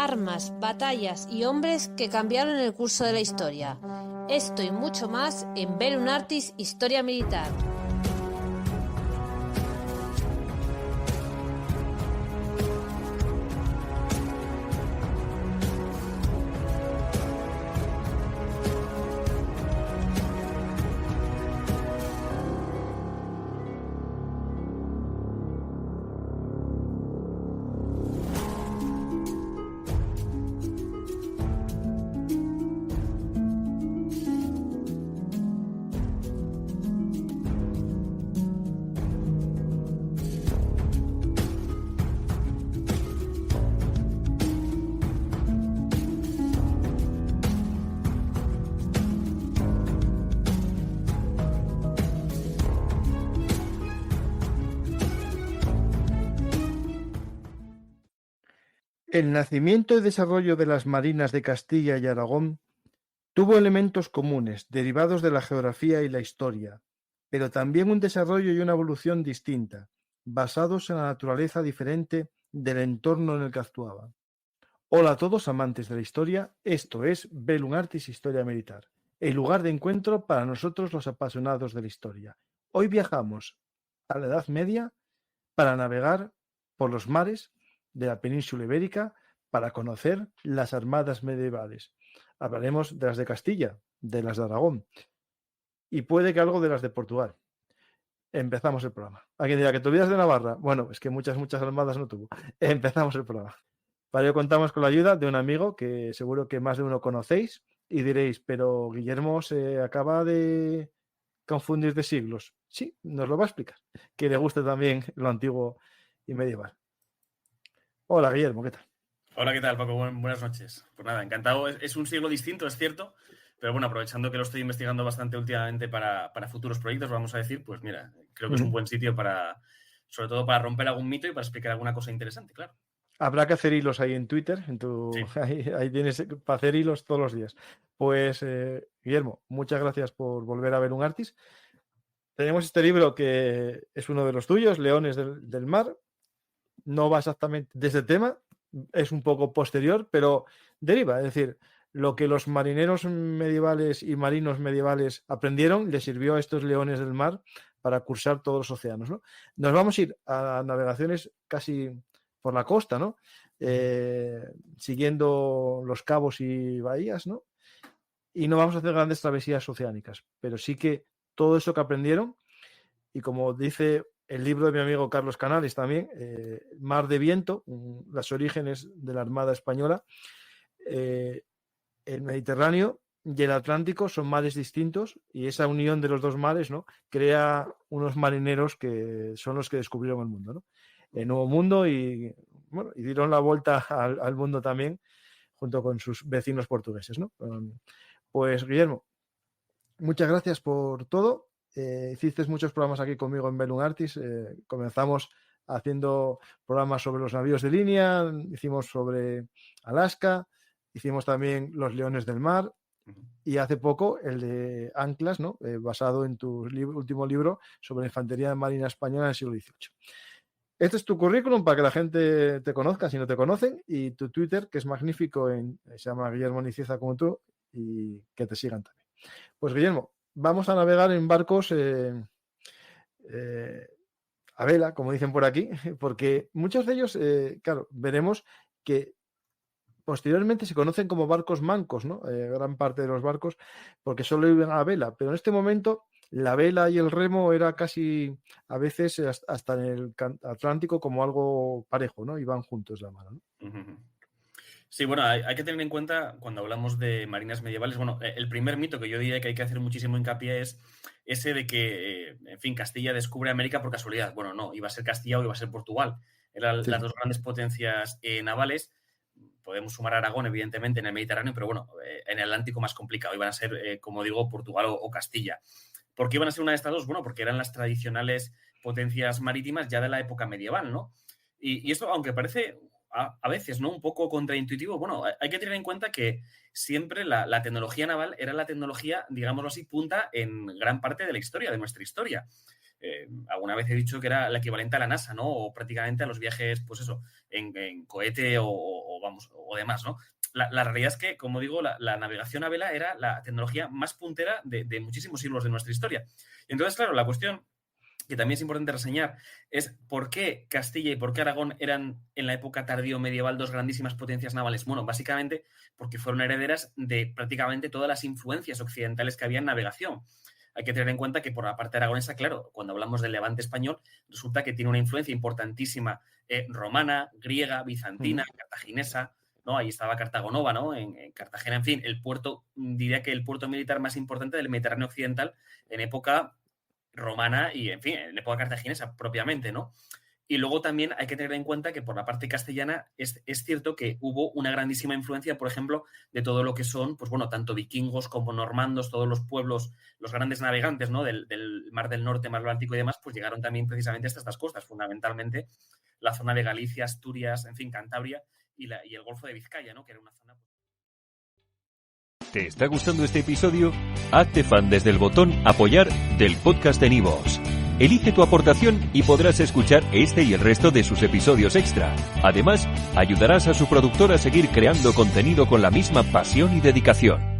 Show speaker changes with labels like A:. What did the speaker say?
A: armas, batallas y hombres que cambiaron el curso de la historia. Esto y mucho más en Bellum Artis Historia Militar.
B: El nacimiento y desarrollo de las marinas de Castilla y Aragón tuvo elementos comunes, derivados de la geografía y la historia, pero también un desarrollo y una evolución distinta, basados en la naturaleza diferente del entorno en el que actuaban. Hola a todos amantes de la historia, esto es Bellum Artis Historia Militar, el lugar de encuentro para nosotros los apasionados de la historia. Hoy viajamos a la Edad Media para navegar por los mares de la península ibérica para conocer las armadas medievales. Hablaremos de las de Castilla, de las de Aragón y puede que algo de las de Portugal. Empezamos el programa. ¿Alguien dirá que te olvidas de Navarra? Bueno, es que muchas armadas no tuvo. Empezamos el programa. Para ello contamos con la ayuda de un amigo que seguro que más de uno conocéis y diréis, pero Guillermo se acaba de confundir de siglos. Sí, nos lo va a explicar, que le gusta también lo antiguo y medieval. Hola Guillermo, ¿qué tal?
C: Hola, ¿qué tal, Paco? Buenas noches. Pues nada, encantado. Es un siglo distinto, es cierto, pero bueno, aprovechando que lo estoy investigando bastante últimamente para futuros proyectos, vamos a decir, pues mira, creo que es un buen sitio sobre todo para romper algún mito y para explicar alguna cosa interesante, claro.
B: Habrá que hacer hilos ahí en Twitter,
C: Sí.
B: ahí tienes para hacer hilos todos los días. Pues Guillermo, muchas gracias por volver a ver un Artis. Tenemos este libro que es uno de los tuyos, Leones del Mar. No va exactamente de ese tema, es un poco posterior, pero deriva, es decir, lo que los marineros medievales y marinos medievales aprendieron les sirvió a estos leones del mar para cursar todos los océanos, ¿no? Nos vamos a ir a navegaciones casi por la costa, ¿no? Siguiendo los cabos y bahías, ¿no? Y no vamos a hacer grandes travesías oceánicas, pero sí que todo eso que aprendieron, y como dice el libro de mi amigo Carlos Canales también, Mar de Viento, los orígenes de la Armada Española, el Mediterráneo y el Atlántico son mares distintos y esa unión de los dos mares, ¿no?, crea unos marineros que son los que descubrieron el mundo, ¿no? El nuevo mundo y, bueno, y dieron la vuelta al mundo también junto con sus vecinos portugueses, ¿no? Pues Guillermo, muchas gracias por todo. Hiciste muchos programas aquí conmigo en Bellum Artis. Comenzamos haciendo programas sobre los navíos de línea, hicimos sobre Alaska, hicimos también los Leones del Mar y hace poco el de Anclas, ¿no? Basado en tu último libro sobre la infantería marina española en el siglo XVIII. Este es tu currículum para que la gente te conozca si no te conocen y tu Twitter, que es magnífico, se llama Guillermo Nicieza como tú, y que te sigan también. Pues Guillermo, vamos a navegar en barcos a vela, como dicen por aquí, porque muchos de ellos, claro, veremos que posteriormente se conocen como barcos mancos, ¿no? Gran parte de los barcos, porque solo iban a vela, pero en este momento la vela y el remo era casi a veces hasta en el Atlántico como algo parejo, ¿no? Iban juntos la mano, ¿no?
C: Sí, bueno, hay que tener en cuenta cuando hablamos de marinas medievales, bueno, el primer mito que yo diría que hay que hacer muchísimo hincapié es ese de que, en fin, Castilla descubre América por casualidad. Bueno, no, iba a ser Castilla o iba a ser Portugal. Eran las dos grandes potencias navales. Podemos sumar a Aragón, evidentemente, en el Mediterráneo, pero bueno, en el Atlántico más complicado. Iban a ser, como digo, Portugal o Castilla. ¿Por qué iban a ser una de estas dos? Bueno, porque eran las tradicionales potencias marítimas ya de la época medieval, ¿no? Y esto, aunque parece a veces, ¿no?, un poco contraintuitivo, bueno, hay que tener en cuenta que siempre la tecnología naval era la tecnología, digámoslo así, punta en gran parte de la historia, de nuestra historia. Alguna vez he dicho que era el equivalente a la NASA, ¿no? O prácticamente a los viajes, pues eso, en cohete o o demás, ¿no? La realidad es que, como digo, la navegación a vela era la tecnología más puntera de muchísimos siglos de nuestra historia. Y entonces, claro, la cuestión que también es importante reseñar es por qué Castilla y por qué Aragón eran en la época tardío medieval dos grandísimas potencias navales. Bueno, básicamente porque fueron herederas de prácticamente todas las influencias occidentales que había en navegación. Hay que tener en cuenta que por la parte aragonesa, claro, cuando hablamos del Levante español, resulta que tiene una influencia importantísima romana, griega, bizantina, cartaginesa, ¿no? Ahí estaba Cartago Nova, ¿no? En Cartagena, en fin, el puerto, diría que el puerto militar más importante del Mediterráneo occidental en época romana y, en fin, en época cartaginesa propiamente, ¿no? Y luego también hay que tener en cuenta que por la parte castellana es cierto que hubo una grandísima influencia, por ejemplo, de todo lo que son, pues bueno, tanto vikingos como normandos, todos los pueblos, los grandes navegantes, ¿no? Del Mar del Norte, Mar Báltico y demás, pues llegaron también precisamente hasta estas costas, fundamentalmente la zona de Galicia, Asturias, en fin, Cantabria y el Golfo de Vizcaya, ¿no? Que era una zona...
D: ¿Te está gustando este episodio? Hazte fan desde el botón Apoyar del podcast de Nivos. Elige tu aportación y podrás escuchar este y el resto de sus episodios extra. Además, ayudarás a su productor a seguir creando contenido con la misma pasión y dedicación.